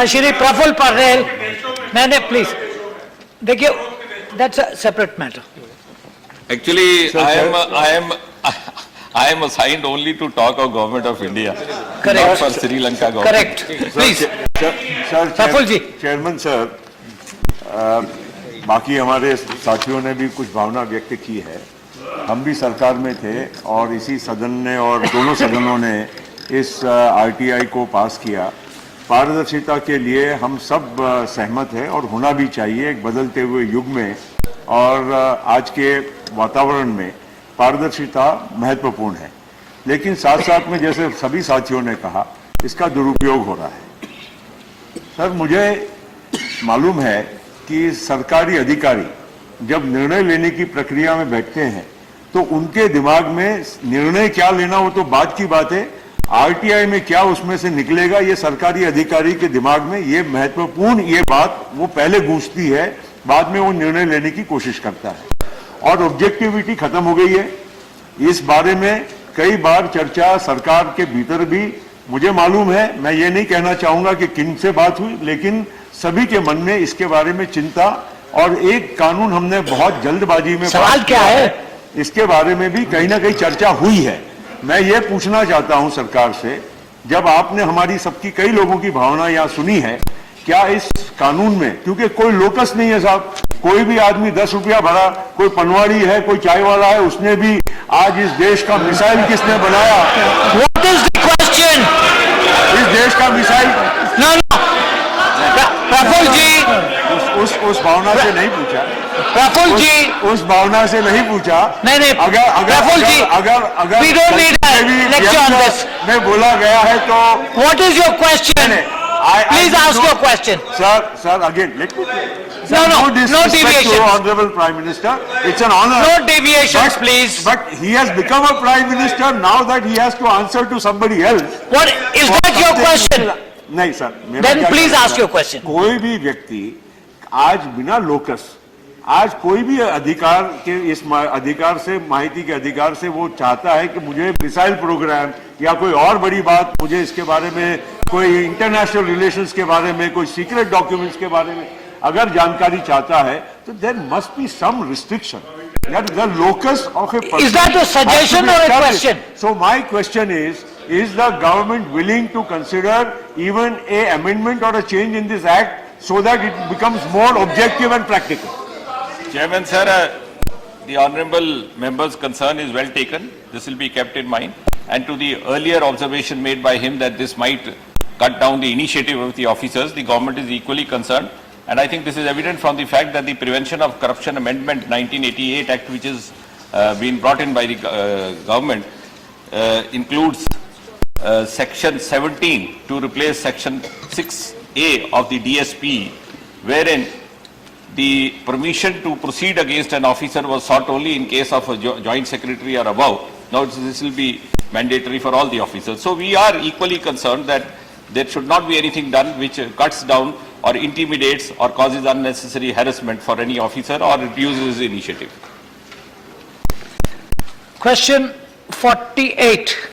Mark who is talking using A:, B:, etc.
A: श्री प्रफुल्ल पटेल, नहीं प्लीज देखिए, that's a separate matter.
B: Actually, I am assigned only to talk of Government of India,
A: Correct.
B: not for Sri Lanka government.
A: Correct. Please.
C: Sir,
A: Praful ji.
C: Chairman sir, बाकी हमारे साथियों ने भी कुछ भावना व्यक्त की है. हम भी सरकार में थे और इसी सदन ने और दोनों सदनों ने इस आरटीआई को पास किया. पारदर्शिता के लिए हम सब सहमत हैं और होना भी चाहिए एक बदलते हुए युग में, और आज के वातावरण में पारदर्शिता महत्वपूर्ण है. लेकिन साथ साथ में जैसे सभी साथियों ने कहा, इसका दुरुपयोग हो रहा है. सर, मुझे मालूम है कि सरकारी अधिकारी जब निर्णय लेने की प्रक्रिया में बैठते हैं तो उनके दिमाग में निर्णय क्या लेना वो तो बात की बात है, आरटीआई में क्या उसमें से निकलेगा ये सरकारी अधिकारी के दिमाग में ये महत्वपूर्ण ये बात वो पहले गूंजती है, बाद में वो निर्णय लेने की कोशिश करता है. और ऑब्जेक्टिविटी खत्म हो गई है. इस बारे में कई बार चर्चा सरकार के भीतर भी मुझे मालूम है, मैं ये नहीं कहना चाहूंगा कि किन से बात हुई, लेकिन सभी के मन में इसके बारे में चिंता, और एक कानून हमने बहुत जल्दबाजी में
A: सवाल क्या है
C: इसके बारे में भी कहीं ना कहीं चर्चा हुई है. मैं ये पूछना चाहता हूं सरकार से, जब आपने हमारी सबकी कई लोगों की भावना यहां सुनी है, क्या इस कानून में, क्योंकि कोई लोकस नहीं है साहब, कोई भी आदमी 10 रुपया भरा, कोई पनवाड़ी है, कोई चाय वाला है, उसने भी आज इस देश का मिसाइल किसने बनाया,
A: व्हाट इज द क्वेश्चन?
C: इस देश का मिसाइल
A: नो नो, प्रफुल्ल जी,
C: उस भावना से नहीं पूछा.
A: प्रफुल्ल जी,
C: उस भावना से नहीं पूछा.
A: नहीं प्रफुल्ल जी,
C: अगर
A: we don't need a lecture on this.
C: में बोला गया है तो
A: What is your question? Please ask your question.
C: Sir, again, let me.
A: No
C: disrespect
A: deviations.
C: to Honorable Prime Minister. It's an honor.
A: No deviations, please.
C: But he has become a Prime Minister now that he has to answer to somebody else.
A: What is that your question?
C: नहीं sir.
A: Then please ask your question.
C: कोई भी व्यक्ति आज बिना locus, आज कोई भी अधिकार के इस अधिकार से, माहिती के अधिकार से वो चाहता है कि मुझे मिसाइल प्रोग्राम या कोई और बड़ी बात, मुझे इसके बारे में, कोई इंटरनेशनल रिलेशंस के बारे में, कोई सीक्रेट डॉक्यूमेंट्स के बारे में अगर जानकारी चाहता है तो there must be some restriction. That the locus of a person.
A: Is that a suggestion or a question?
C: So my question is the government willing to consider even a amendment or a change in this act so that it becomes more objective and practical?
B: Chairman sir, the honourable member's concern is well taken. This will be kept in mind. And to the earlier observation made by him that this might cut down the initiative of the officers, the government is equally concerned. And I think this is evident from the fact that the Prevention of Corruption Amendment 1988 Act, which is been brought in by the government, includes Section 17 to replace Section 6A of the DSP, wherein the permission to proceed against an officer was sought only in case of a joint secretary or above. Now this will be mandatory for all the officers. So we are equally concerned that there should not be anything done which cuts down or intimidates or causes unnecessary harassment for any officer or reduces initiative.
A: Question 48.